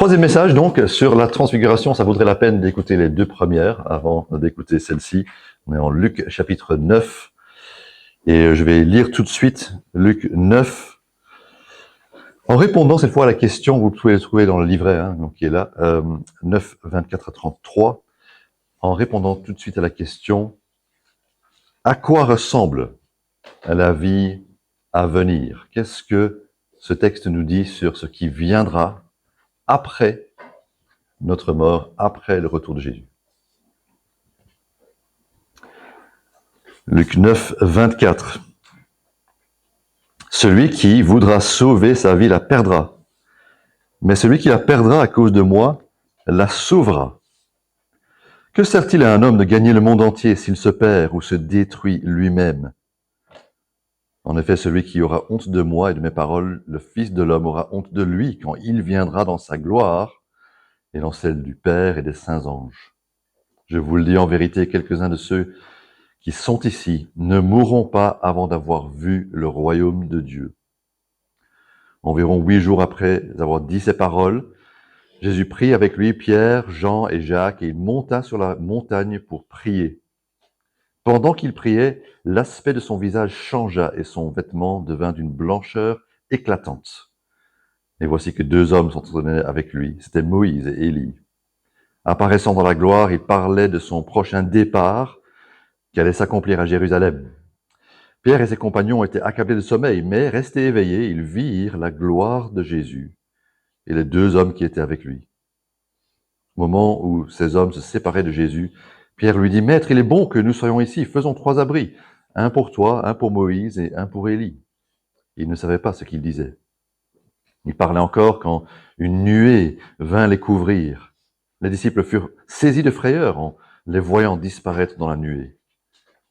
Troisième message, donc, sur la transfiguration. Ça vaudrait la peine d'écouter les deux premières avant d'écouter celle-ci. On est en Luc chapitre 9. Et je vais lire tout de suite Luc 9. En répondant cette fois à la question, vous pouvez le trouver dans le livret, donc qui est là, 9, 24 à 33. En répondant tout de suite à la question, à quoi ressemble la vie à venir? Qu'est-ce que ce texte nous dit sur ce qui viendra après notre mort, après le retour de Jésus? Luc 9, 24. Celui qui voudra sauver sa vie la perdra, mais celui qui la perdra à cause de moi la sauvera. Que sert-il à un homme de gagner le monde entier s'il se perd ou se détruit lui-même? En effet, celui qui aura honte de moi et de mes paroles, le Fils de l'homme aura honte de lui quand il viendra dans sa gloire et dans celle du Père et des saints anges. Je vous le dis en vérité, quelques-uns de ceux qui sont ici ne mourront pas avant d'avoir vu le royaume de Dieu. Environ 8 jours après avoir dit ces paroles, Jésus prit avec lui Pierre, Jean et Jacques et il monta sur la montagne pour prier. Pendant qu'il priait, l'aspect de son visage changea et son vêtement devint d'une blancheur éclatante. Et voici que 2 hommes s'entretenaient avec lui, c'étaient Moïse et Élie. Apparaissant dans la gloire, il parlait de son prochain départ qui allait s'accomplir à Jérusalem. Pierre et ses compagnons étaient accablés de sommeil, mais restés éveillés, ils virent la gloire de Jésus et les 2 hommes qui étaient avec lui. Au moment où ces hommes se séparaient de Jésus, Pierre lui dit, « Maître, il est bon que nous soyons ici, faisons 3 abris, un pour toi, un pour Moïse et un pour Élie. » Il ne savait pas ce qu'il disait. Il parlait encore quand une nuée vint les couvrir. Les disciples furent saisis de frayeur en les voyant disparaître dans la nuée.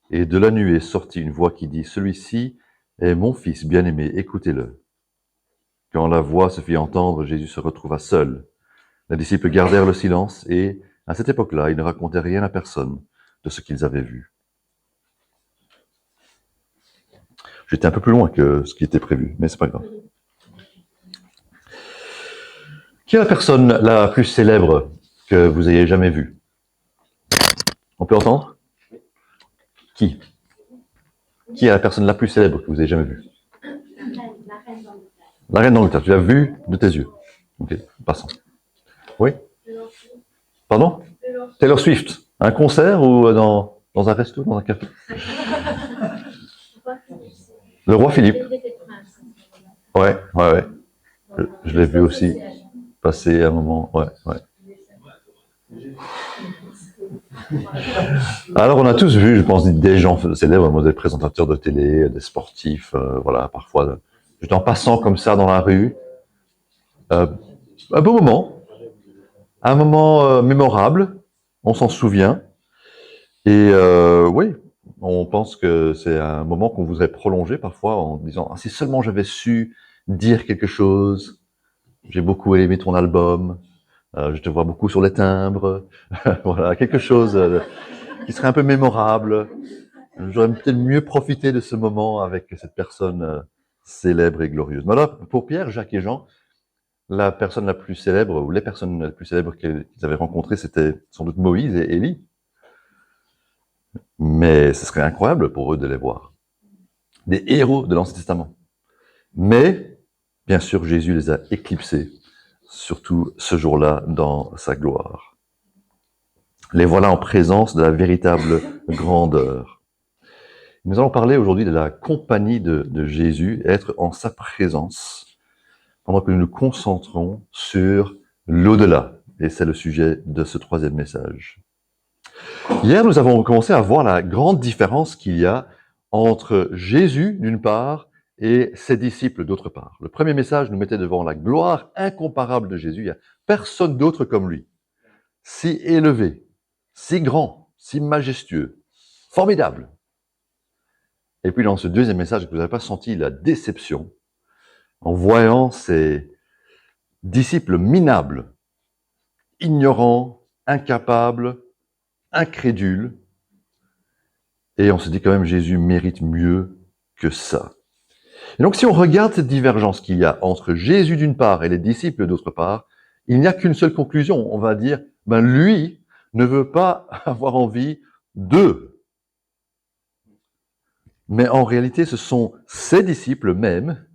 Et de la nuée sortit une voix qui dit, « Celui-ci est mon fils bien-aimé, écoutez-le. » Quand la voix se fit entendre, Jésus se retrouva seul. Les disciples gardèrent le silence et, à cette époque-là, ils ne racontaient rien à personne de ce qu'ils avaient vu. J'étais un peu plus loin que ce qui était prévu, mais c'est pas grave. Qui est la personne la plus célèbre que vous ayez jamais vue? On peut entendre? Qui est la personne la plus célèbre que vous ayez jamais vue? La reine d'Angleterre. Tu l'as vue de tes yeux. Ok, passons. Oui? Pardon? Taylor Swift. Un concert ou dans un resto, dans un café? Le roi Philippe. Ouais. Je l'ai vu aussi passer un moment. Ouais. Alors, on a tous vu, je pense, des gens célèbres, des présentateurs de télé, des sportifs, voilà, parfois, juste en passant comme ça dans la rue. Un beau moment. Un moment mémorable, on s'en souvient, et oui, on pense que c'est un moment qu'on voudrait prolonger parfois en disant « Ah, si seulement j'avais su dire quelque chose, j'ai beaucoup aimé ton album, je te vois beaucoup sur les timbres, voilà, quelque chose qui serait un peu mémorable. J'aurais peut-être mieux profité de ce moment avec cette personne célèbre et glorieuse. » Mais alors, pour Pierre, Jacques et Jean, la personne la plus célèbre, ou les personnes les plus célèbres qu'ils avaient rencontrées, c'était sans doute Moïse et Élie. Mais ce serait incroyable pour eux de les voir. Des héros de l'Ancien Testament. Mais, bien sûr, Jésus les a éclipsés, surtout ce jour-là, dans sa gloire. Les voilà en présence de la véritable grandeur. Nous allons parler aujourd'hui de la compagnie de Jésus, être en sa présence, pendant que nous nous concentrons sur l'au-delà. Et c'est le sujet de ce 3e message. Hier, nous avons commencé à voir la grande différence qu'il y a entre Jésus, d'une part, et ses disciples, d'autre part. Le premier message nous mettait devant la gloire incomparable de Jésus. Il n'y a personne d'autre comme lui. Si élevé, si grand, si majestueux, formidable. Et puis dans ce 2e message, vous n'avez pas senti la déception en voyant ces disciples minables, ignorants, incapables, incrédules. Et on se dit quand même, Jésus mérite mieux que ça. Et donc si on regarde cette divergence qu'il y a entre Jésus d'une part et les disciples d'autre part, il n'y a qu'une seule conclusion. On va dire, lui ne veut pas avoir envie d'eux. Mais en réalité, ce sont ses disciples même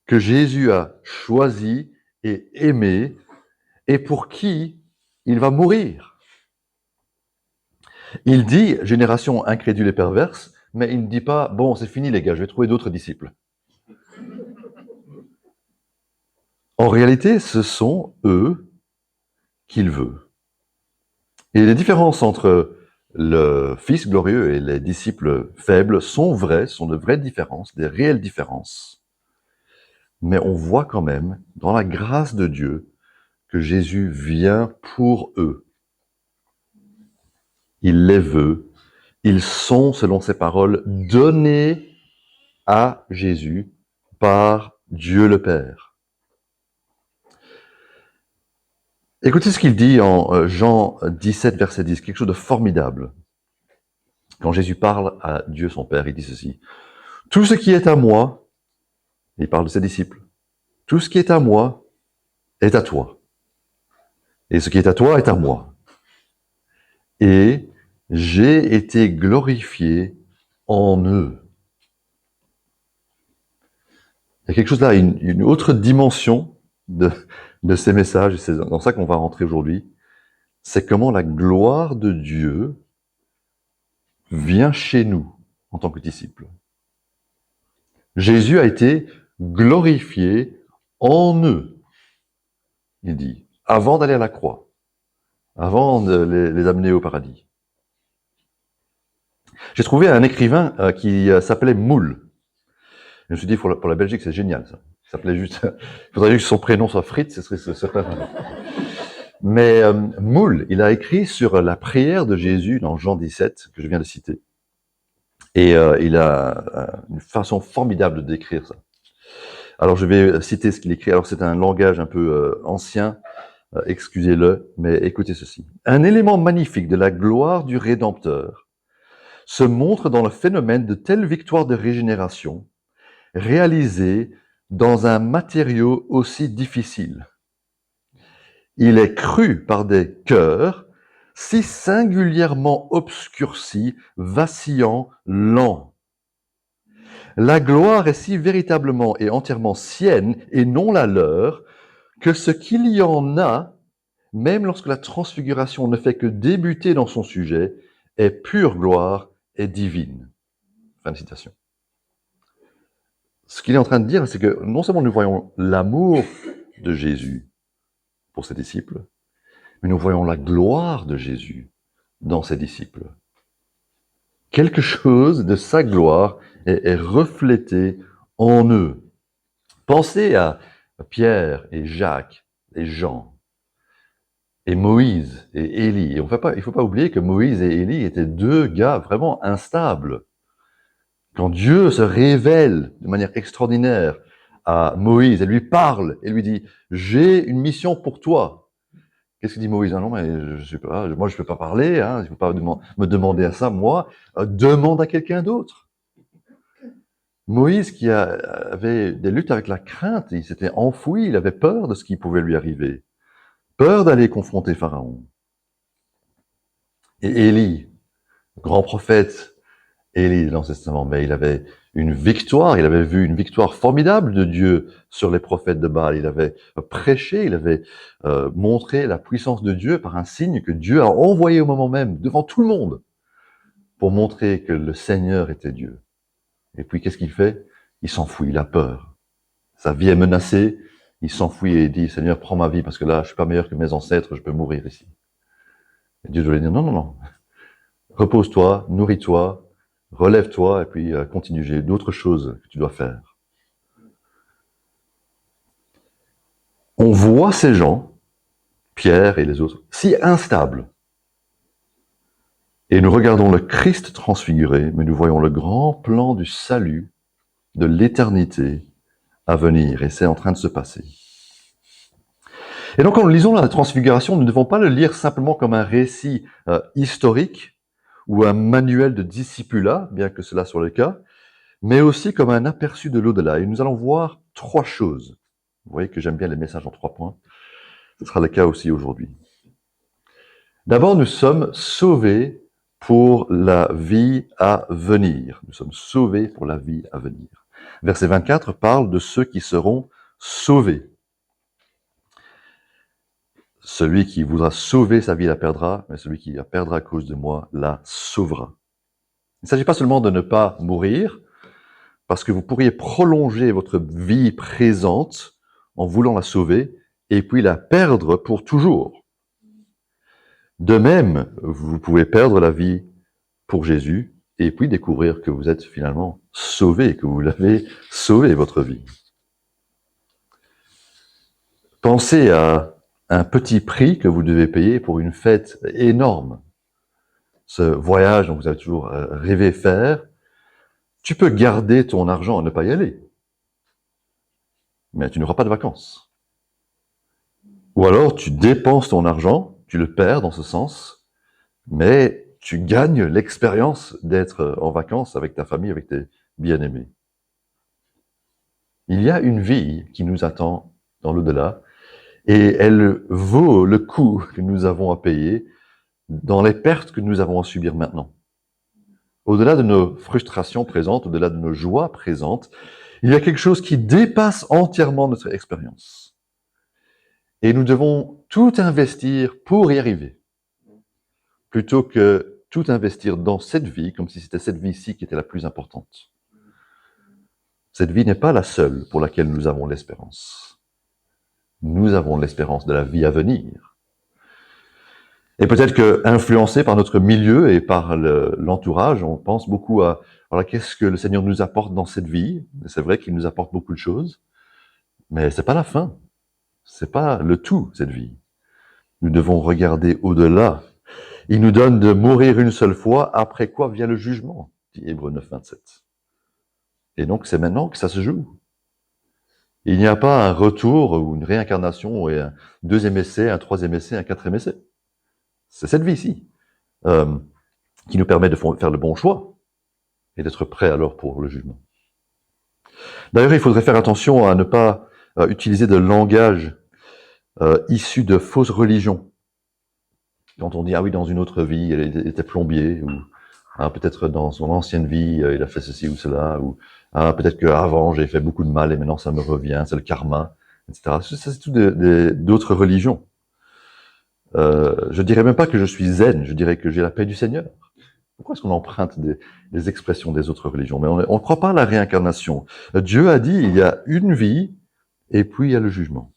que Jésus a choisis et aimés et pour qui il va mourir. Il dit génération incrédule et perverse, mais il ne dit pas bon, c'est fini les gars, je vais trouver d'autres disciples. En réalité, ce sont eux qu'il veut. Et les différences entre le Fils glorieux et les disciples faibles sont vraies, sont de vraies différences, des réelles différences. Mais on voit quand même, dans la grâce de Dieu, que Jésus vient pour eux. Il les veut. Ils sont, selon ses paroles, donnés à Jésus par Dieu le Père. Écoutez ce qu'il dit en Jean 17, verset 10, quelque chose de formidable. Quand Jésus parle à Dieu son Père, il dit ceci. Tout ce qui est à moi, il parle de ses disciples, tout ce qui est à moi est à toi. Et ce qui est à toi est à moi. Et j'ai été glorifié en eux. Il y a quelque chose là, une autre dimension de ces messages, et c'est dans ça qu'on va rentrer aujourd'hui, c'est comment la gloire de Dieu vient chez nous en tant que disciples. Jésus a été glorifié en eux, il dit, avant d'aller à la croix, avant de les amener au paradis. J'ai trouvé un écrivain qui s'appelait Moule. Je me suis dit, pour la Belgique, c'est génial, ça. Il s'appelait juste... Il faudrait juste que son prénom soit Fritz, ce serait certain. Mais Moule, il a écrit sur la prière de Jésus dans Jean 17, que je viens de citer. Et il a une façon formidable de décrire ça. Alors, je vais citer ce qu'il écrit. Alors, c'est un langage un peu ancien, excusez-le, mais écoutez ceci. Un élément magnifique de la gloire du Rédempteur se montre dans le phénomène de telles victoires de régénération réalisées dans un matériau aussi difficile. Il est cru par des cœurs si singulièrement obscurcis, vacillants, lents. La gloire est si véritablement et entièrement sienne et non la leur, que ce qu'il y en a, même lorsque la transfiguration ne fait que débuter dans son sujet, est pure gloire et divine. Fin de citation. Ce qu'il est en train de dire, c'est que non seulement nous voyons l'amour de Jésus pour ses disciples, mais nous voyons la gloire de Jésus dans ses disciples. Quelque chose de sa gloire est reflété en eux. Pensez à Pierre et Jacques et Jean et Moïse et Élie. Et il ne faut pas oublier que Moïse et Élie étaient deux gars vraiment instables. Quand Dieu se révèle de manière extraordinaire à Moïse, elle lui parle et lui dit « J'ai une mission pour toi ». Qu'est-ce que dit Moïse? Ah non, mais moi je peux pas parler, hein, il ne faut pas me demander à ça, moi, demande à quelqu'un d'autre. Moïse qui avait des luttes avec la crainte, il s'était enfoui, il avait peur de ce qui pouvait lui arriver, peur d'aller confronter Pharaon. Et Élie, grand prophète, Élie de l'Ancien Testament, mais il avait une victoire, il avait vu une victoire formidable de Dieu sur les prophètes de Baal. Il avait prêché, il avait montré la puissance de Dieu par un signe que Dieu a envoyé au moment même, devant tout le monde, pour montrer que le Seigneur était Dieu. Et puis qu'est-ce qu'il fait? Il s'enfuit, il a peur. Sa vie est menacée, il s'enfuit et il dit, Seigneur, prends ma vie, parce que là, je suis pas meilleur que mes ancêtres, je peux mourir ici. Et Dieu doit lui dire, non, non, non, repose-toi, nourris-toi, relève-toi et puis continue. J'ai d'autres choses que tu dois faire. On voit ces gens, Pierre et les autres, si instables. Et nous regardons le Christ transfiguré, mais nous voyons le grand plan du salut, de l'éternité à venir. Et c'est en train de se passer. Et donc, quand nous lisons la transfiguration, nous ne devons pas le lire simplement comme un récit historique, ou un manuel de discipulat, bien que cela soit le cas, mais aussi comme un aperçu de l'au-delà. Et nous allons voir trois choses. Vous voyez que j'aime bien les messages en 3 points. Ce sera le cas aussi aujourd'hui. D'abord, nous sommes sauvés pour la vie à venir. Nous sommes sauvés pour la vie à venir. Verset 24 parle de ceux qui seront sauvés. Celui qui voudra sauver sa vie la perdra, mais celui qui la perdra à cause de moi la sauvera. Il ne s'agit pas seulement de ne pas mourir, parce que vous pourriez prolonger votre vie présente en voulant la sauver, et puis la perdre pour toujours. De même, vous pouvez perdre la vie pour Jésus, et puis découvrir que vous êtes finalement sauvé, que vous l'avez sauvé, votre vie. Pensez à un petit prix que vous devez payer pour une fête énorme. Ce voyage dont vous avez toujours rêvé faire, tu peux garder ton argent et ne pas y aller. Mais tu n'auras pas de vacances. Ou alors tu dépenses ton argent, tu le perds dans ce sens, mais tu gagnes l'expérience d'être en vacances avec ta famille, avec tes bien-aimés. Il y a une vie qui nous attend dans l'au-delà, et elle vaut le coût que nous avons à payer dans les pertes que nous avons à subir maintenant. Au-delà de nos frustrations présentes, au-delà de nos joies présentes, il y a quelque chose qui dépasse entièrement notre expérience. Et nous devons tout investir pour y arriver, plutôt que tout investir dans cette vie, comme si c'était cette vie-ci qui était la plus importante. Cette vie n'est pas la seule pour laquelle nous avons l'espérance. Nous avons l'espérance de la vie à venir. Et peut-être que, influencé par notre milieu et par l'entourage, on pense beaucoup à voilà, qu'est-ce que le Seigneur nous apporte dans cette vie. C'est vrai qu'il nous apporte beaucoup de choses, mais c'est pas la fin. C'est pas le tout, cette vie. Nous devons regarder au-delà. Il nous donne de mourir une seule fois, après quoi vient le jugement, dit Hébreux 9, 27. Et donc, c'est maintenant que ça se joue. Il n'y a pas un retour ou une réincarnation et un deuxième essai, un troisième essai, un quatrième essai. C'est cette vie-ci qui nous permet de faire le bon choix et d'être prêt alors pour le jugement. D'ailleurs, il faudrait faire attention à ne pas utiliser de langage issu de fausses religions. Quand on dit, ah oui, dans une autre vie, il était plombier, ou peut-être dans son ancienne vie, il a fait ceci ou cela, ou peut-être qu'avant, j'ai fait beaucoup de mal et maintenant ça me revient, c'est le karma, etc. Ça, c'est tout d'autres religions. Je dirais même pas que je suis zen, je dirais que j'ai la paix du Seigneur. Pourquoi est-ce qu'on emprunte des expressions des autres religions? Mais on ne croit pas à la réincarnation. Dieu a dit, il y a une vie, et puis il y a le jugement.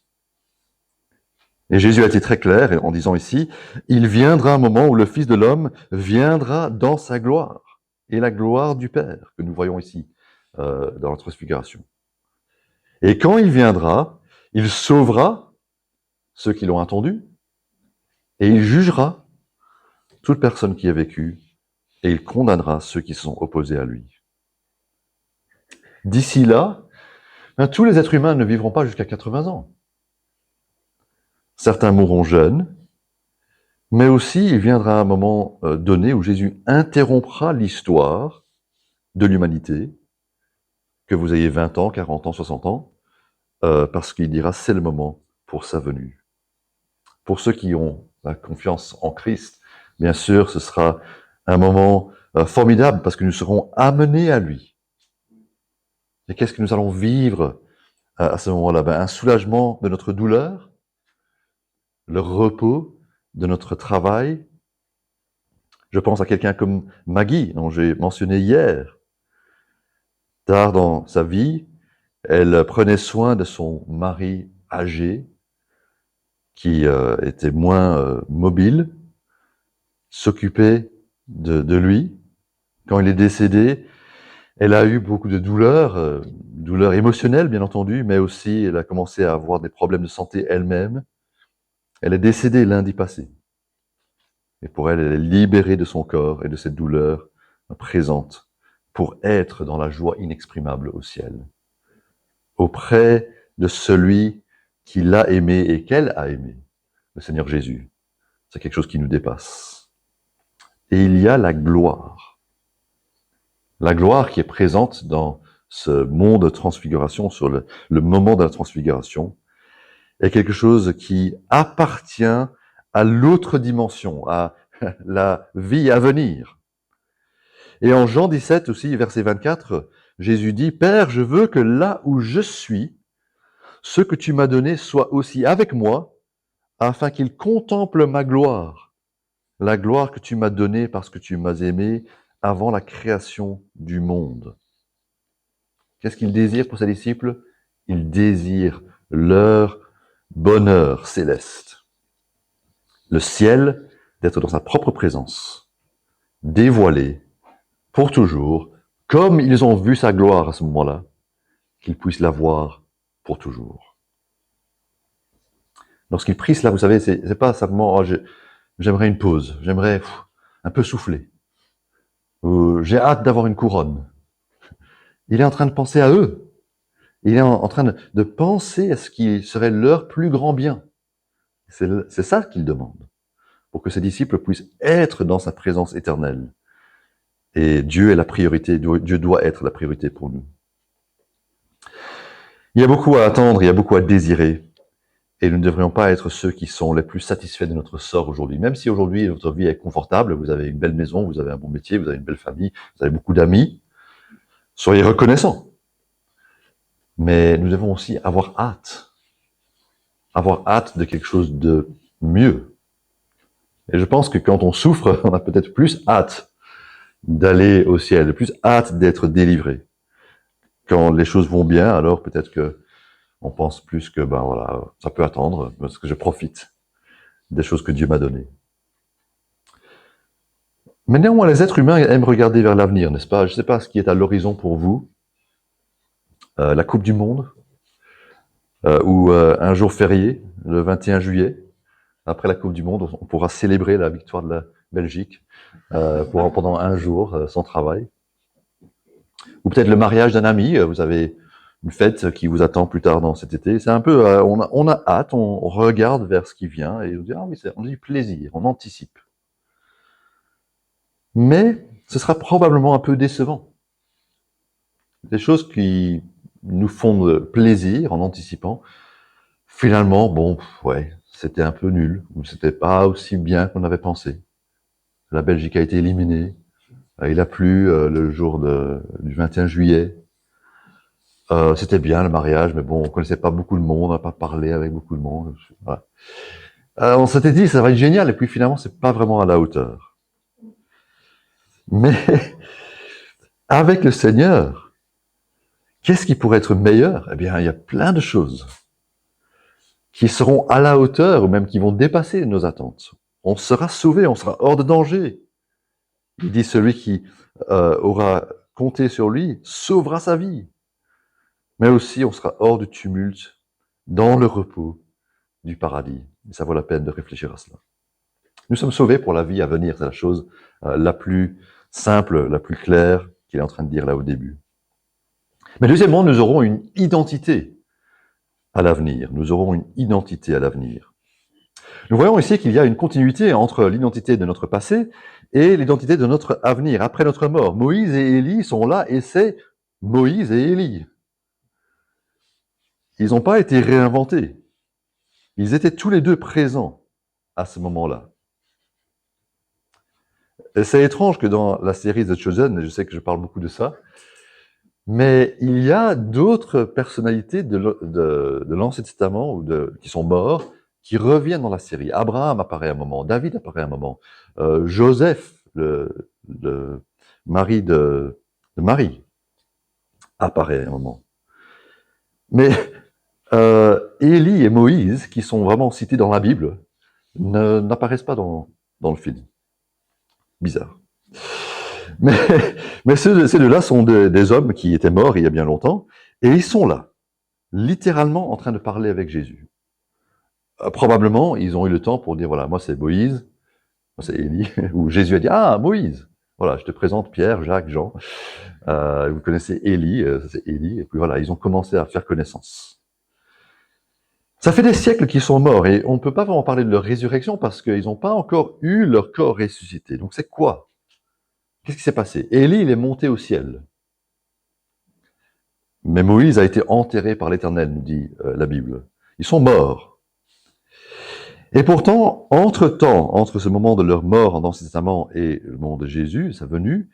Et Jésus a été très clair en disant ici, il viendra un moment où le Fils de l'homme viendra dans sa gloire, et la gloire du Père, que nous voyons ici dans la transfiguration. Et quand il viendra, il sauvera ceux qui l'ont attendu, et il jugera toute personne qui a vécu, et il condamnera ceux qui sont opposés à lui. D'ici là, tous les êtres humains ne vivront pas jusqu'à 80 ans. Certains mourront jeunes, mais aussi il viendra un moment donné où Jésus interrompra l'histoire de l'humanité, que vous ayez 20 ans, 40 ans, 60 ans, parce qu'il dira c'est le moment pour sa venue. Pour ceux qui ont la confiance en Christ, bien sûr, ce sera un moment formidable parce que nous serons amenés à lui. Et qu'est-ce que nous allons vivre à ce moment-là? Un soulagement de notre douleur, le repos de notre travail. Je pense à quelqu'un comme Maggie, dont j'ai mentionné hier. Tard dans sa vie, elle prenait soin de son mari âgé, qui était moins mobile, s'occupait de lui. Quand il est décédé, elle a eu beaucoup de douleurs, douleurs émotionnelles bien entendu, mais aussi elle a commencé à avoir des problèmes de santé elle-même. Elle est décédée lundi passé. Et pour elle, elle est libérée de son corps et de cette douleur présente pour être dans la joie inexprimable au ciel, auprès de celui qui l'a aimé et qu'elle a aimé, le Seigneur Jésus. C'est quelque chose qui nous dépasse. Et il y a la gloire. La gloire qui est présente dans ce monde de transfiguration, sur le moment de la transfiguration. est quelque chose qui appartient à l'autre dimension, à la vie à venir. Et en Jean 17 aussi, verset 24, Jésus dit, Père, je veux que là où je suis, ce que tu m'as donné soit aussi avec moi, afin qu'il contemple ma gloire, la gloire que tu m'as donnée parce que tu m'as aimé avant la création du monde. Qu'est-ce qu'il désire pour ses disciples? Il désire leur bonheur céleste. Le ciel, d'être dans sa propre présence, dévoilé pour toujours, comme ils ont vu sa gloire à ce moment-là, qu'ils puissent la voir pour toujours. Lorsqu'ils prient cela, vous savez, c'est pas simplement oh, j'aimerais une pause, j'aimerais un peu souffler, ou j'ai hâte d'avoir une couronne. Il est en train de penser à eux. Il est en train de penser à ce qui serait leur plus grand bien. C'est ça qu'il demande, pour que ses disciples puissent être dans sa présence éternelle. Et Dieu est la priorité, Dieu doit être la priorité pour nous. Il y a beaucoup à attendre, il y a beaucoup à désirer. Et nous ne devrions pas être ceux qui sont les plus satisfaits de notre sort aujourd'hui. Même si aujourd'hui votre vie est confortable, vous avez une belle maison, vous avez un bon métier, vous avez une belle famille, vous avez beaucoup d'amis, soyez reconnaissants. Mais nous devons aussi avoir hâte de quelque chose de mieux. Et je pense que quand on souffre, on a peut-être plus hâte d'aller au ciel, plus hâte d'être délivré. Quand les choses vont bien, alors peut-être que on pense plus que ben voilà, ça peut attendre parce que je profite des choses que Dieu m'a données. Mais néanmoins, les êtres humains aiment regarder vers l'avenir, n'est-ce pas? Je ne sais pas ce qui est à l'horizon pour vous. La Coupe du Monde, ou un jour férié, le 21 juillet. Après la Coupe du Monde, on pourra célébrer la victoire de la Belgique pendant un jour sans travail. Ou peut-être le mariage d'un ami, vous avez une fête qui vous attend plus tard dans cet été. C'est un peu, on a hâte, on regarde vers ce qui vient et on dit, ah oui, on a du plaisir, on anticipe. Mais ce sera probablement un peu décevant. Des choses qui nous font plaisir en anticipant, finalement, bon, ouais, c'était un peu nul, ou c'était pas aussi bien qu'on avait pensé. La Belgique a été éliminée, il a plu le jour du 21 juillet. C'était bien le mariage, mais bon, on connaissait pas beaucoup de monde, on n'a pas parlé avec beaucoup de monde. Voilà. On s'était dit, ça va être génial, et puis finalement, c'est pas vraiment à la hauteur. Mais avec le Seigneur, qu'est-ce qui pourrait être meilleur? Eh bien, il y a plein de choses qui seront à la hauteur, ou même qui vont dépasser nos attentes. On sera sauvé, on sera hors de danger. Il dit, celui qui aura compté sur lui sauvera sa vie. Mais aussi, on sera hors du tumulte, dans le repos du paradis. Et ça vaut la peine de réfléchir à cela. Nous sommes sauvés pour la vie à venir, c'est la chose la plus simple, la plus claire qu'il est en train de dire là au début. Mais deuxièmement, nous aurons une identité à l'avenir. Nous aurons une identité à l'avenir. Nous voyons ici qu'il y a une continuité entre l'identité de notre passé et l'identité de notre avenir, après notre mort. Moïse et Élie sont là et c'est Moïse et Élie. Ils n'ont pas été réinventés. Ils étaient tous les deux présents à ce moment-là. Et c'est étrange que dans la série The Chosen, et je sais que je parle beaucoup de ça, mais il y a d'autres personnalités de l'Ancien Testament ou qui sont morts, qui reviennent dans la série. Abraham apparaît à un moment, David apparaît à un moment, Joseph, le mari de Marie, apparaît à un moment. Mais Élie et Moïse, qui sont vraiment cités dans la Bible, n'apparaissent pas dans le film. Bizarre. Mais ces deux-là sont des hommes qui étaient morts il y a bien longtemps, et ils sont là, littéralement en train de parler avec Jésus. Probablement, ils ont eu le temps pour dire, voilà, moi c'est Moïse, moi c'est Élie, ou Jésus a dit, ah, Moïse, voilà, je te présente Pierre, Jacques, Jean, vous connaissez Élie, ça c'est Élie, et puis voilà, ils ont commencé à faire connaissance. Ça fait des siècles qu'ils sont morts, et on ne peut pas vraiment parler de leur résurrection parce qu'ils n'ont pas encore eu leur corps ressuscité. Donc c'est quoi? Qu'est-ce qui s'est passé? Élie, il est monté au ciel. Mais Moïse a été enterré par l'Éternel, nous dit la Bible. Ils sont morts. Et pourtant, entre-temps, entre ce moment de leur mort dans l'Ancien Testament et le moment de Jésus, sa venue,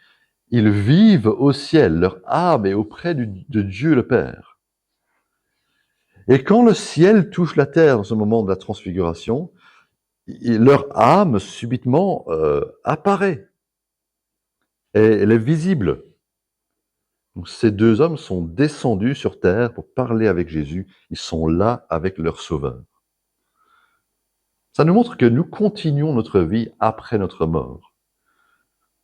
ils vivent au ciel, leur âme est auprès de Dieu le Père. Et quand le ciel touche la terre dans ce moment de la transfiguration, leur âme subitement apparaît. Et elle est visible. Donc, ces deux hommes sont descendus sur terre pour parler avec Jésus. Ils sont là avec leur Sauveur. Ça nous montre que nous continuons notre vie après notre mort.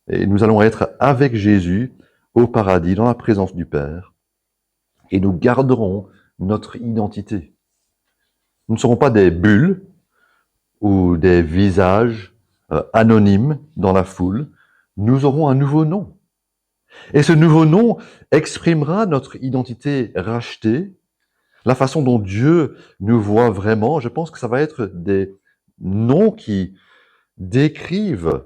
Et nous allons être avec Jésus au paradis, dans la présence du Père. Et nous garderons notre identité. Nous ne serons pas des bulles ou des visages anonymes dans la foule. Nous aurons un nouveau nom. Et ce nouveau nom exprimera notre identité rachetée, la façon dont Dieu nous voit vraiment. Je pense que ça va être des noms qui décrivent,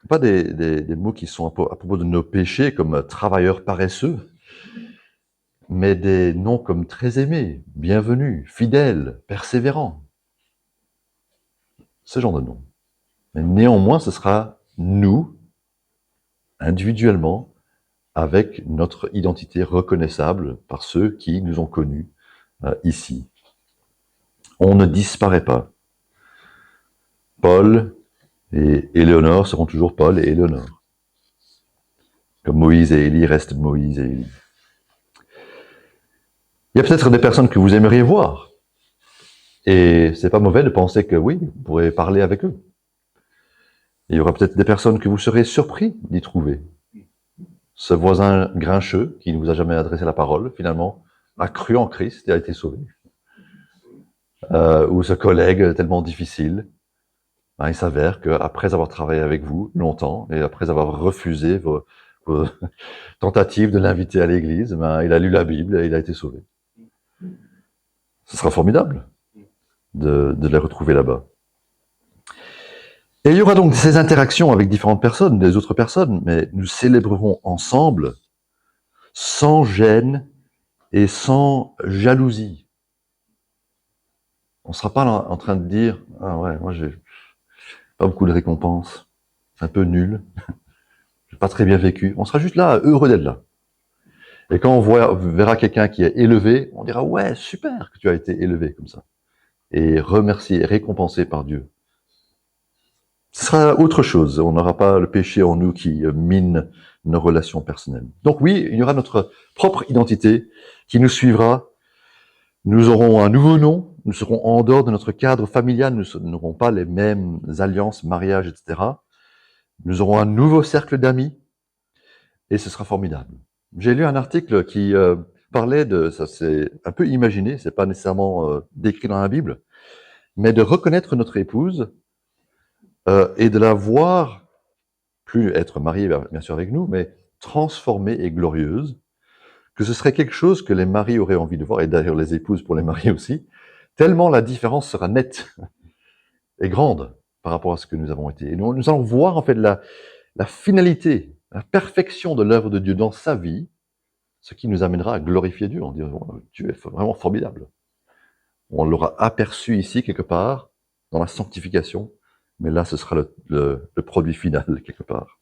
pas des mots qui sont à propos de nos péchés comme travailleurs paresseux, mais des noms comme très aimés, bienvenus, fidèles, persévérants. Ce genre de noms. Mais néanmoins, ce sera nous, individuellement, avec notre identité reconnaissable par ceux qui nous ont connus ici. On ne disparaît pas. Paul et Éléonore seront toujours Paul et Éléonore. Comme Moïse et Élie restent Moïse et Élie. Il y a peut-être des personnes que vous aimeriez voir. Et c'est pas mauvais de penser que oui, vous pourrez parler avec eux. Il y aura peut-être des personnes que vous serez surpris d'y trouver. Ce voisin grincheux, qui ne vous a jamais adressé la parole, finalement, a cru en Christ et a été sauvé. Ou ce collègue tellement difficile, il s'avère qu'après avoir travaillé avec vous longtemps, et après avoir refusé vos tentatives de l'inviter à l'église, il a lu la Bible et il a été sauvé. Ce sera formidable de les retrouver là-bas. Et il y aura donc ces interactions avec différentes personnes, des autres personnes, mais nous célébrerons ensemble, sans gêne et sans jalousie. On ne sera pas en train de dire « Ah ouais, moi j'ai pas beaucoup de récompenses, c'est un peu nul, j'ai pas très bien vécu ». On sera juste là, heureux d'être là. Et quand on verra quelqu'un qui est élevé, on dira « Ouais, super que tu as été élevé comme ça ». Et remercié, récompensé par Dieu. Ce sera autre chose. On n'aura pas le péché en nous qui mine nos relations personnelles. Donc oui, il y aura notre propre identité qui nous suivra. Nous aurons un nouveau nom. Nous serons en dehors de notre cadre familial. Nous n'aurons pas les mêmes alliances, mariages, etc. Nous aurons un nouveau cercle d'amis. Et ce sera formidable. J'ai lu un article qui parlait de, ça c'est un peu imaginé, c'est pas nécessairement décrit dans la Bible, mais de reconnaître notre épouse et de la voir, plus être mariée bien sûr avec nous, mais transformée et glorieuse, que ce serait quelque chose que les maris auraient envie de voir, et d'ailleurs les épouses pour les maris aussi, tellement la différence sera nette et grande par rapport à ce que nous avons été. Et nous allons voir en fait la finalité, la perfection de l'œuvre de Dieu dans sa vie, ce qui nous amènera à glorifier Dieu, en disant oh, Dieu est vraiment formidable. On l'aura aperçu ici quelque part, dans la sanctification, mais là ce sera le produit final quelque part.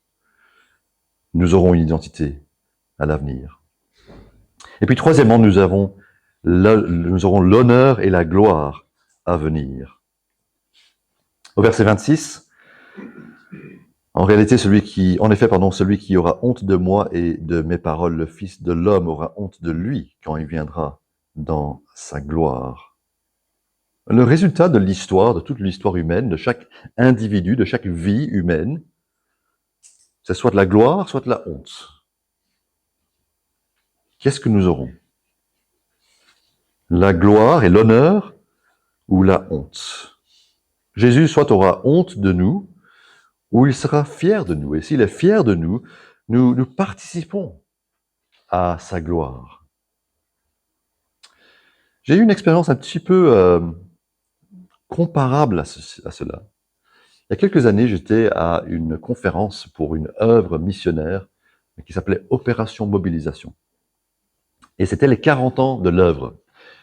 Nous aurons une identité à l'avenir. Et puis troisièmement, nous aurons l'honneur et la gloire à venir. Au verset 26, en réalité, celui qui aura honte de moi et de mes paroles, le Fils de l'homme aura honte de lui quand il viendra dans sa gloire. Le résultat de l'histoire, de toute l'histoire humaine, de chaque individu, de chaque vie humaine, c'est soit de la gloire, soit de la honte. Qu'est-ce que nous aurons? La gloire et l'honneur ou la honte? Jésus soit aura honte de nous, ou il sera fier de nous. Et s'il est fier de nous, nous participons à sa gloire. J'ai eu une expérience un petit peu comparable à cela. Il y a quelques années, j'étais à une conférence pour une œuvre missionnaire qui s'appelait Opération Mobilisation. Et c'était les 40 ans de l'œuvre.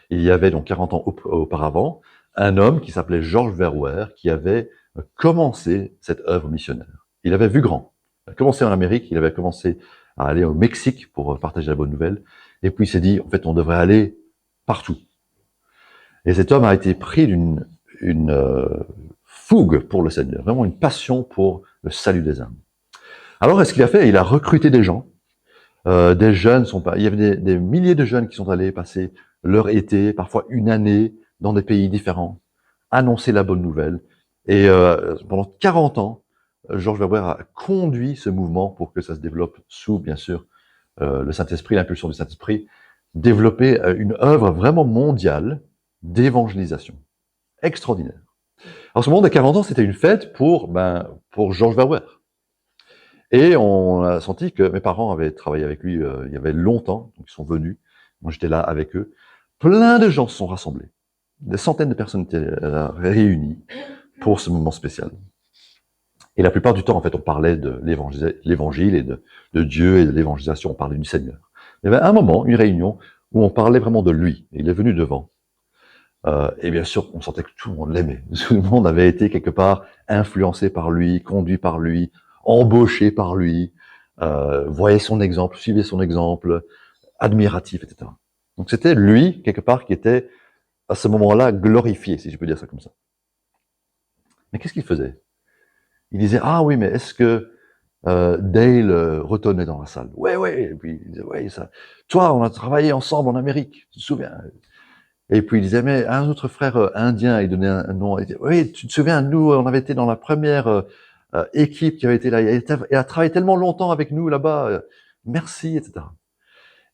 Il y avait donc 40 ans auparavant un homme qui s'appelait George Verwer qui avait commencé cette œuvre missionnaire. Il avait vu grand. Il a commencé en Amérique, il avait commencé à aller au Mexique pour partager la bonne nouvelle. Et puis il s'est dit, en fait, on devrait aller partout. Et cet homme a été pris d'une fougue pour le Seigneur, vraiment une passion pour le salut des âmes. Alors, qu'est-ce qu'il a fait? Il a recruté des gens. Des jeunes il y avait des milliers de jeunes qui sont allés passer leur été, parfois une année, dans des pays différents, annoncer la bonne nouvelle. Et pendant 40 ans, George Verwer a conduit ce mouvement pour que ça se développe sous, bien sûr, le Saint-Esprit, l'impulsion du Saint-Esprit, développer une œuvre vraiment mondiale d'évangélisation. Extraordinaire. Alors ce moment de 40 ans, c'était une fête pour George Verwer. Et on a senti que mes parents avaient travaillé avec lui il y avait longtemps, donc ils sont venus. Moi, j'étais là avec eux. Plein de gens se sont rassemblés. Des centaines de personnes étaient réunies pour ce moment spécial. Et la plupart du temps, en fait, on parlait de l'évangile et de Dieu et de l'évangélisation. On parlait du Seigneur. Il y avait un moment, une réunion, où on parlait vraiment de lui. Il est venu devant. Et bien sûr, on sentait que tout le monde l'aimait. Tout le monde avait été quelque part influencé par lui, conduit par lui, embauché par lui, voyait son exemple, suivait son exemple, admiratif, etc. Donc c'était lui, quelque part, qui était à ce moment-là glorifié, si je peux dire ça comme ça. Mais qu'est-ce qu'il faisait? Il disait, ah oui, mais est-ce que Dale retournait dans la salle? Ouais, et puis il disait, ouais, ça. Toi, on a travaillé ensemble en Amérique, tu te souviens? Et puis il disait, mais un autre frère indien, il donnait un nom. Il disait, oui, tu te souviens, nous, on avait été dans la première équipe qui avait été là. Il a travaillé tellement longtemps avec nous là-bas. Merci, etc.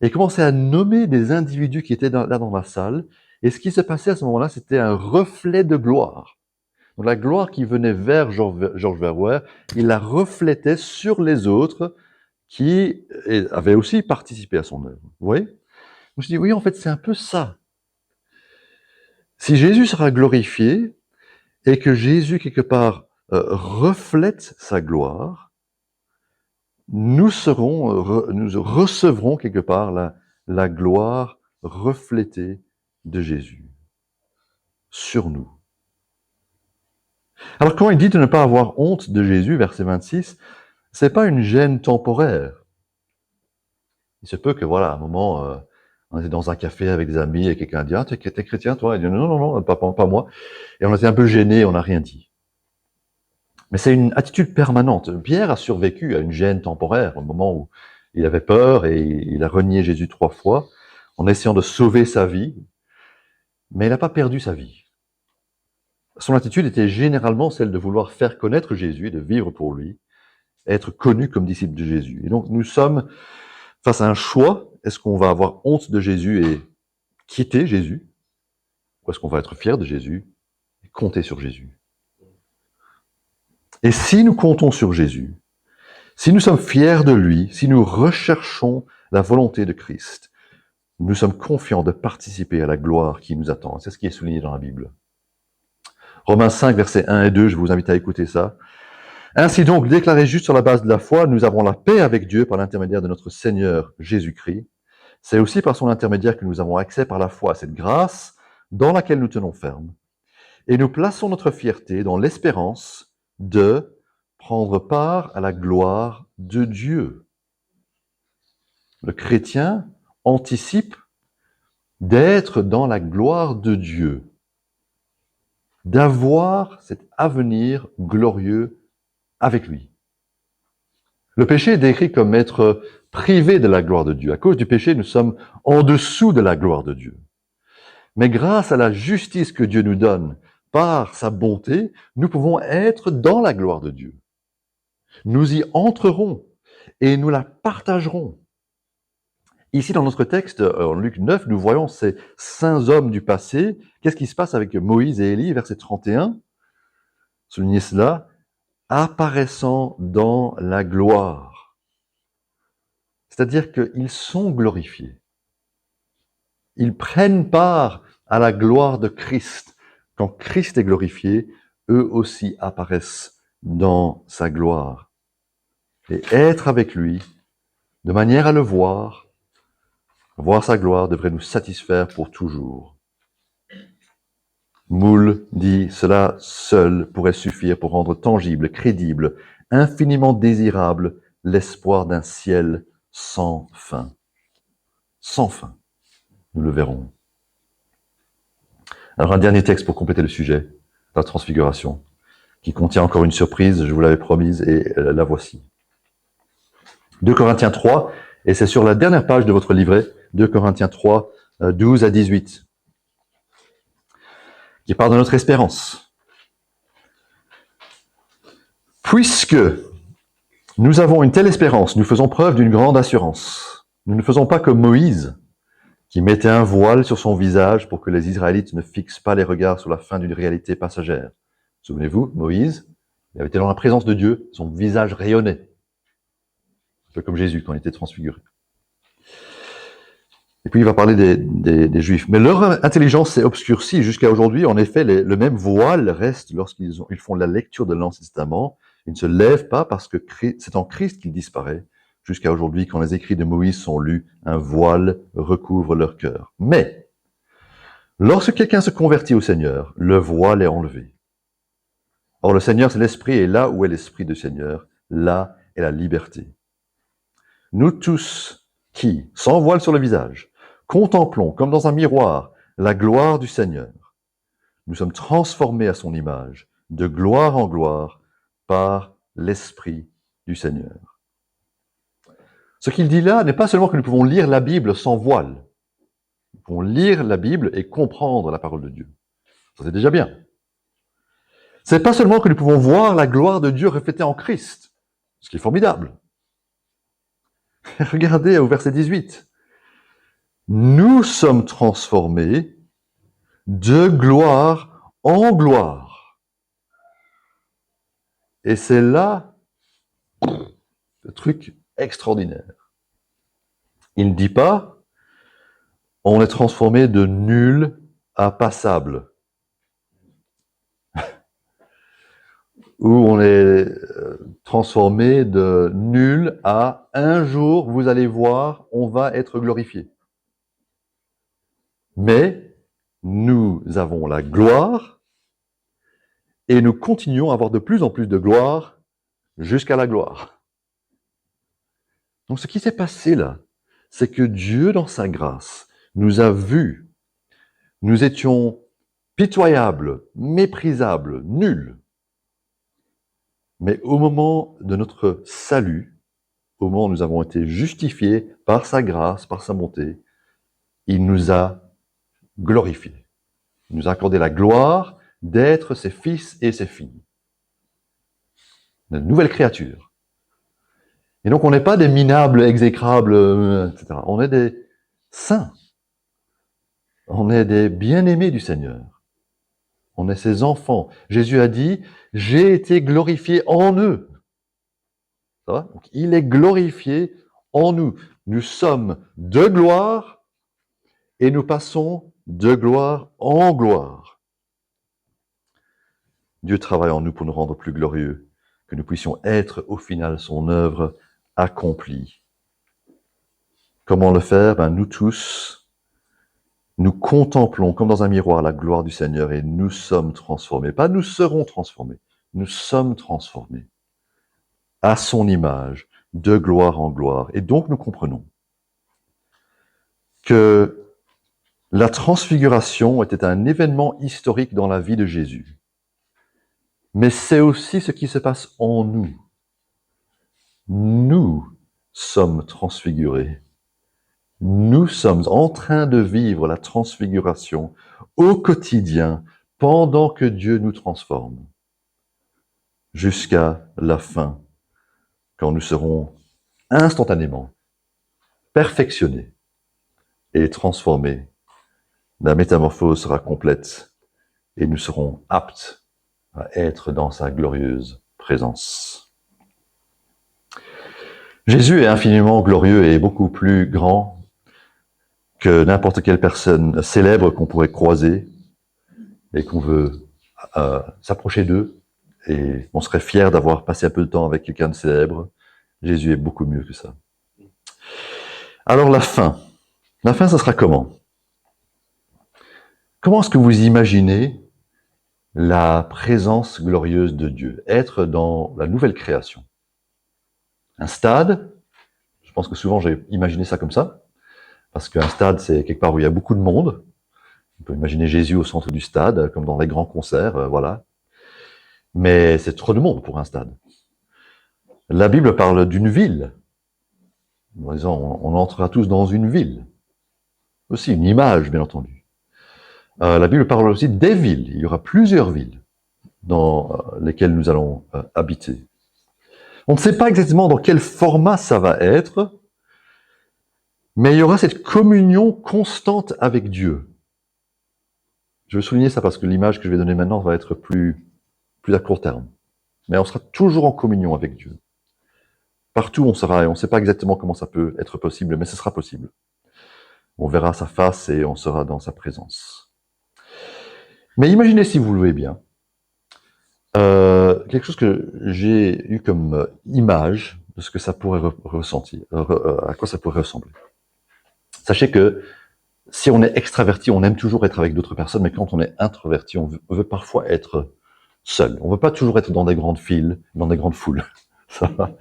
Et il commençait à nommer des individus qui étaient là dans la salle. Et ce qui se passait à ce moment-là, c'était un reflet de gloire. Donc la gloire qui venait vers George Verwer, il la reflétait sur les autres qui avaient aussi participé à son œuvre. Vous voyez? Je me suis dit, oui, en fait, c'est un peu ça. Si Jésus sera glorifié et que Jésus, quelque part, reflète sa gloire, nous recevrons quelque part la gloire reflétée de Jésus sur nous. Alors quand il dit de ne pas avoir honte de Jésus, verset 26, c'est pas une gêne temporaire. Il se peut que, voilà, à un moment, on était dans un café avec des amis et quelqu'un dit « Ah, t'es chrétien, toi ?» Il dit « Non, pas moi. » Et on était un peu gênés, on n'a rien dit. Mais c'est une attitude permanente. Pierre a survécu à une gêne temporaire, au moment où il avait peur et il a renié Jésus 3 fois, en essayant de sauver sa vie, mais il n'a pas perdu sa vie. Son attitude était généralement celle de vouloir faire connaître Jésus et de vivre pour lui, être connu comme disciple de Jésus. Et donc nous sommes face à un choix. Est-ce qu'on va avoir honte de Jésus et quitter Jésus? Ou est-ce qu'on va être fier de Jésus et compter sur Jésus? Et si nous comptons sur Jésus, si nous sommes fiers de lui, si nous recherchons la volonté de Christ, nous sommes confiants de participer à la gloire qui nous attend. C'est ce qui est souligné dans la Bible. Romains 5, versets 1 et 2, je vous invite à écouter ça. Ainsi donc, déclarés juste sur la base de la foi, nous avons la paix avec Dieu par l'intermédiaire de notre Seigneur Jésus-Christ. C'est aussi par son intermédiaire que nous avons accès par la foi à cette grâce dans laquelle nous tenons ferme. Et nous plaçons notre fierté dans l'espérance de prendre part à la gloire de Dieu. Le chrétien anticipe d'être dans la gloire de Dieu, d'avoir cet avenir glorieux avec lui. Le péché est décrit comme être privé de la gloire de Dieu. À cause du péché, nous sommes en dessous de la gloire de Dieu. Mais grâce à la justice que Dieu nous donne par sa bonté, nous pouvons être dans la gloire de Dieu. Nous y entrerons et nous la partagerons. Ici, dans notre texte, en Luc 9, nous voyons ces saints hommes du passé. Qu'est-ce qui se passe avec Moïse et Élie, verset 31? Soulignez cela. Apparaissant dans la gloire. C'est-à-dire qu'ils sont glorifiés. Ils prennent part à la gloire de Christ. Quand Christ est glorifié, eux aussi apparaissent dans sa gloire. Et être avec lui, de manière à le voir sa gloire devrait nous satisfaire pour toujours. Moule dit, cela seul pourrait suffire pour rendre tangible, crédible, infiniment désirable l'espoir d'un ciel sans fin. Sans fin. Nous le verrons. Alors un dernier texte pour compléter le sujet, la transfiguration, qui contient encore une surprise, je vous l'avais promise, et la voici. 2 Corinthiens 3, et c'est sur la dernière page de votre livret, 2 Corinthiens 3, 12 à 18, qui parle de notre espérance. Puisque nous avons une telle espérance, nous faisons preuve d'une grande assurance. Nous ne faisons pas comme Moïse, qui mettait un voile sur son visage pour que les Israélites ne fixent pas les regards sur la fin d'une réalité passagère. Souvenez-vous, Moïse, il avait été dans la présence de Dieu, son visage rayonnait. Un peu comme Jésus quand il était transfiguré. Et puis il va parler des Juifs. Mais leur intelligence s'est obscurcie jusqu'à aujourd'hui. En effet, le même voile reste lorsqu'ils font la lecture de l'Ancien Testament. Ils ne se lèvent pas parce que c'est en Christ qu'il disparaît. Jusqu'à aujourd'hui, quand les écrits de Moïse sont lus, un voile recouvre leur cœur. Mais, lorsque quelqu'un se convertit au Seigneur, le voile est enlevé. Or, le Seigneur, c'est l'Esprit, et là où est l'Esprit du Seigneur, là est la liberté. Nous tous qui, sans voile sur le visage, contemplons comme dans un miroir la gloire du Seigneur, nous sommes transformés à son image, de gloire en gloire, par l'Esprit du Seigneur. Ce qu'il dit là n'est pas seulement que nous pouvons lire la Bible sans voile. Nous pouvons lire la Bible et comprendre la parole de Dieu. Ça, c'est déjà bien. C'est pas seulement que nous pouvons voir la gloire de Dieu reflétée en Christ, ce qui est formidable. Regardez au verset 18. Nous sommes transformés de gloire en gloire. Et c'est là le truc extraordinaire. Il ne dit pas on est transformé de nul à passable. Ou on est transformé de nul à un jour, vous allez voir, on va être glorifié. Mais nous avons la gloire et nous continuons à avoir de plus en plus de gloire jusqu'à la gloire. Donc ce qui s'est passé là, c'est que Dieu, dans sa grâce, nous a vus. Nous étions pitoyables, méprisables, nuls. Mais au moment de notre salut, au moment où nous avons été justifiés par sa grâce, par sa bonté, il nous a glorifiés. Il nous a accordé la gloire d'être ses fils et ses filles. Une nouvelle créature. Et donc on n'est pas des minables, exécrables, etc. On est des saints. On est des bien-aimés du Seigneur. On est ses enfants. Jésus a dit, j'ai été glorifié en eux. Ça va ? Donc, il est glorifié en nous. Nous sommes de gloire et nous passons de gloire en gloire. Dieu travaille en nous pour nous rendre plus glorieux, que nous puissions être au final son œuvre accomplie. Comment le faire ? Nous tous, nous contemplons comme dans un miroir la gloire du Seigneur et nous sommes transformés. Pas nous serons transformés, nous sommes transformés à son image, de gloire en gloire. Et donc nous comprenons que la transfiguration était un événement historique dans la vie de Jésus. Mais c'est aussi ce qui se passe en nous. Nous sommes transfigurés. Nous sommes en train de vivre la transfiguration au quotidien pendant que Dieu nous transforme jusqu'à la fin, quand nous serons instantanément perfectionnés et transformés. La métamorphose sera complète et nous serons aptes à être dans sa glorieuse présence. Jésus est infiniment glorieux et beaucoup plus grand que n'importe quelle personne célèbre qu'on pourrait croiser et qu'on veut s'approcher d'eux. Et on serait fier d'avoir passé un peu de temps avec quelqu'un de célèbre. Jésus est beaucoup mieux que ça. Alors la fin. La fin, ça sera comment ? Comment est-ce que vous imaginez la présence glorieuse de Dieu, être dans la nouvelle création. Un stade, je pense que souvent j'ai imaginé ça comme ça, parce qu'un stade c'est quelque part où il y a beaucoup de monde. On peut imaginer Jésus au centre du stade, comme dans les grands concerts, voilà. Mais c'est trop de monde pour un stade. La Bible parle d'une ville. En disant, on entrera tous dans une ville. Aussi une image, bien entendu. La Bible parle aussi des villes. Il y aura plusieurs villes dans lesquelles nous allons habiter. On ne sait pas exactement dans quel format ça va être, mais il y aura cette communion constante avec Dieu. Je veux souligner ça parce que l'image que je vais donner maintenant va être plus à court terme. Mais on sera toujours en communion avec Dieu. Partout on sera, et on ne sait pas exactement comment ça peut être possible, mais ce sera possible. On verra sa face et on sera dans sa présence. Mais imaginez, si vous le voulez bien, quelque chose que j'ai eu comme image de ce que ça pourrait ressentir, à quoi ça pourrait ressembler. Sachez que si on est extraverti, on aime toujours être avec d'autres personnes, mais quand on est introverti, on veut parfois être seul. On veut pas toujours être dans des grandes files, dans des grandes foules. Ça va.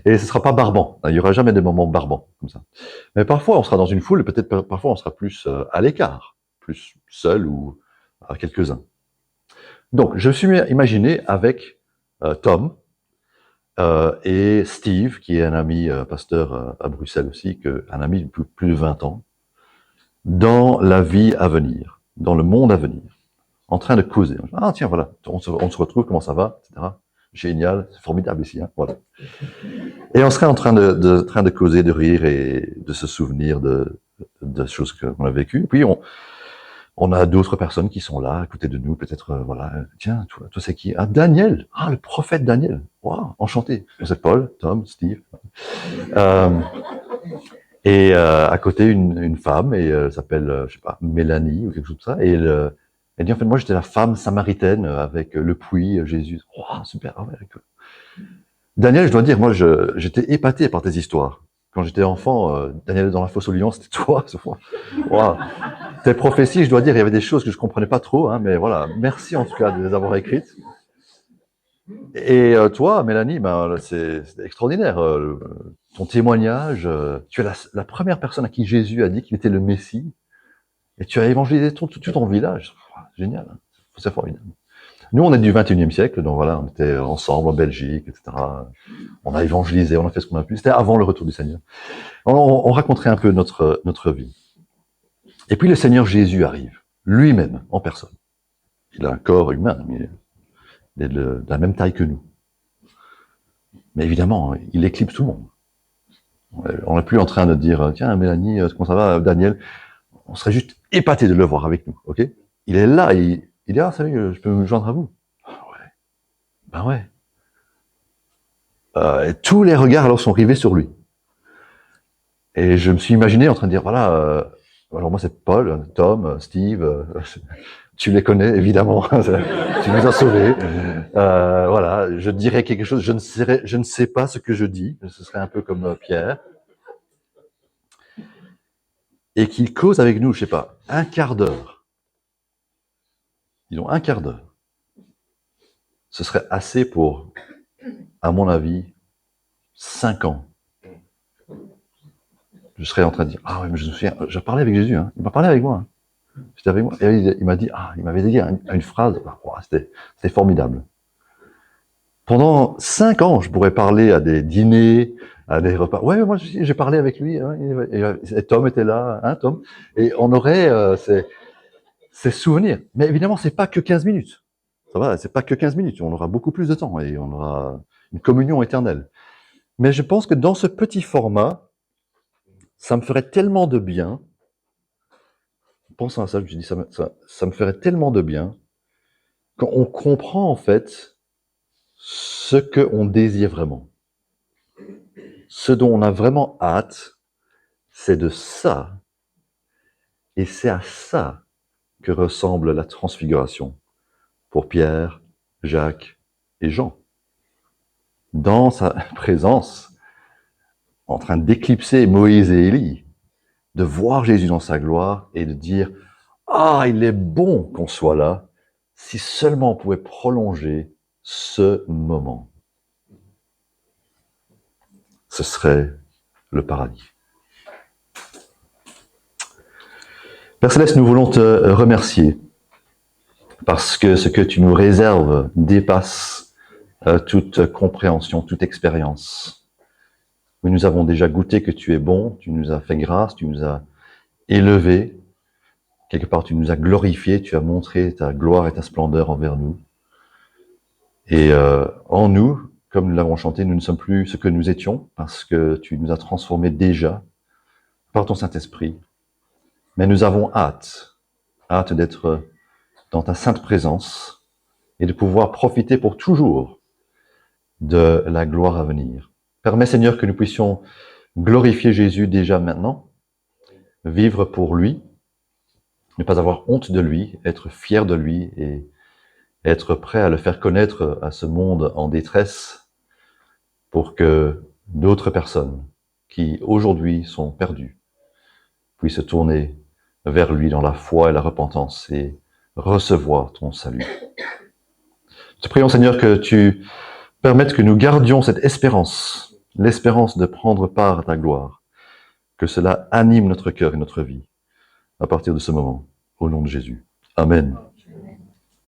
Et ce sera pas barbant. Il y aura jamais des moments barbants comme ça. Mais parfois, on sera dans une foule, et peut-être parfois on sera plus à l'écart, plus seul ou à quelques-uns. Donc, je me suis imaginé avec Tom et Steve, qui est un ami pasteur à Bruxelles aussi, un ami de plus de 20 ans, dans la vie à venir, dans le monde à venir, en train de causer. Ah tiens, voilà, on se retrouve, comment ça va, etc. Génial, c'est formidable ici, hein, voilà. Et on serait en train de causer, de rire et de se souvenir de choses qu'on a vécues. Puis on a d'autres personnes qui sont là, à côté de nous, peut-être, voilà, tiens, toi c'est qui? Ah, Daniel! Ah, le prophète Daniel! Waouh, enchanté! C'est Paul, Tom, Steve. Et à côté, une femme, et elle s'appelle, je sais pas, Mélanie ou quelque chose comme ça, et elle dit, en fait, moi j'étais la femme samaritaine avec le puits, Jésus. Waouh, super, ah ouais, cool. Daniel, je dois dire, moi j'étais épaté par tes histoires. Quand j'étais enfant, Daniel dans la fosse au lion, c'était toi, ce fois. Waouh. Tes prophéties, je dois dire, il y avait des choses que je comprenais pas trop, hein, mais voilà, merci en tout cas de les avoir écrites. Et toi, Mélanie, ben, c'est extraordinaire. Ton témoignage, tu es la première personne à qui Jésus a dit qu'il était le Messie, et tu as évangélisé tout ton village. Génial, hein, c'est formidable. Nous, on est du 21e siècle, donc voilà, on était ensemble en Belgique, etc. On a évangélisé, on a fait ce qu'on a pu. C'était avant le retour du Seigneur. On raconterait un peu notre vie. Et puis le Seigneur Jésus arrive, lui-même, en personne. Il a un corps humain, mais il est de la même taille que nous. Mais évidemment, il éclipse tout le monde. On n'est plus en train de dire, tiens, Mélanie, comment ça va, Daniel? On serait juste épaté de le voir avec nous, ok? Il est là, il dit, ah, salut, je peux me joindre à vous? Ouais. Ben ouais. Et tous les regards alors sont rivés sur lui. Et je me suis imaginé en train de dire, voilà, alors moi c'est Paul, Tom, Steve, tu les connais évidemment, tu nous as sauvés. Voilà, je dirais quelque chose, je ne sais pas ce que je dis, ce serait un peu comme Pierre. Et qu'il cause avec nous, je sais pas, un quart d'heure. Disons un quart d'heure. Ce serait assez pour, à mon avis, 5 ans. Je serais en train de dire, ah ouais, mais je me souviens, je parlais avec Jésus, hein. Il m'a parlé avec moi. Hein. J'étais avec moi. Et il m'a dit, il m'avait dit une phrase, c'était formidable. Pendant 5 ans, je pourrais parler à des dîners, à des repas. Ouais, moi j'ai parlé avec lui, hein, et Tom était là, hein, Tom. Et on aurait ces souvenirs. Mais évidemment, c'est pas que 15 minutes. Ça va, c'est pas que 15 minutes. On aura beaucoup plus de temps et on aura une communion éternelle. Mais je pense que dans ce petit format, ça me ferait tellement de bien. Pensant à ça, je me suis dit, ça me ferait tellement de bien qu'on comprend en fait ce qu'on désire vraiment. Ce dont on a vraiment hâte, c'est de ça. Et c'est à ça que ressemble la transfiguration pour Pierre, Jacques et Jean. Dans sa présence, en train d'éclipser Moïse et Élie, de voir Jésus dans sa gloire et de dire « Ah, il est bon qu'on soit là, Si seulement on pouvait prolonger ce moment, ce serait le paradis. Père Céleste, nous voulons te remercier parce que ce que tu nous réserves dépasse toute compréhension, toute expérience. Oui, nous avons déjà goûté que tu es bon, tu nous as fait grâce, tu nous as élevés, quelque part tu nous as glorifiés, tu as montré ta gloire et ta splendeur envers nous. Et en nous, comme nous l'avons chanté, nous ne sommes plus ce que nous étions parce que tu nous as transformés déjà par ton Saint-Esprit. Mais nous avons hâte d'être dans ta sainte présence et de pouvoir profiter pour toujours de la gloire à venir. Permets, Seigneur, que nous puissions glorifier Jésus déjà maintenant, vivre pour lui, ne pas avoir honte de lui, être fier de lui et être prêt à le faire connaître à ce monde en détresse pour que d'autres personnes qui aujourd'hui sont perdues puissent se tourner vers lui dans la foi et la repentance et recevoir ton salut. Te prions, Seigneur, que tu permettes que nous gardions cette espérance, l'espérance de prendre part à ta gloire, que cela anime notre cœur et notre vie à partir de ce moment, au nom de Jésus. Amen.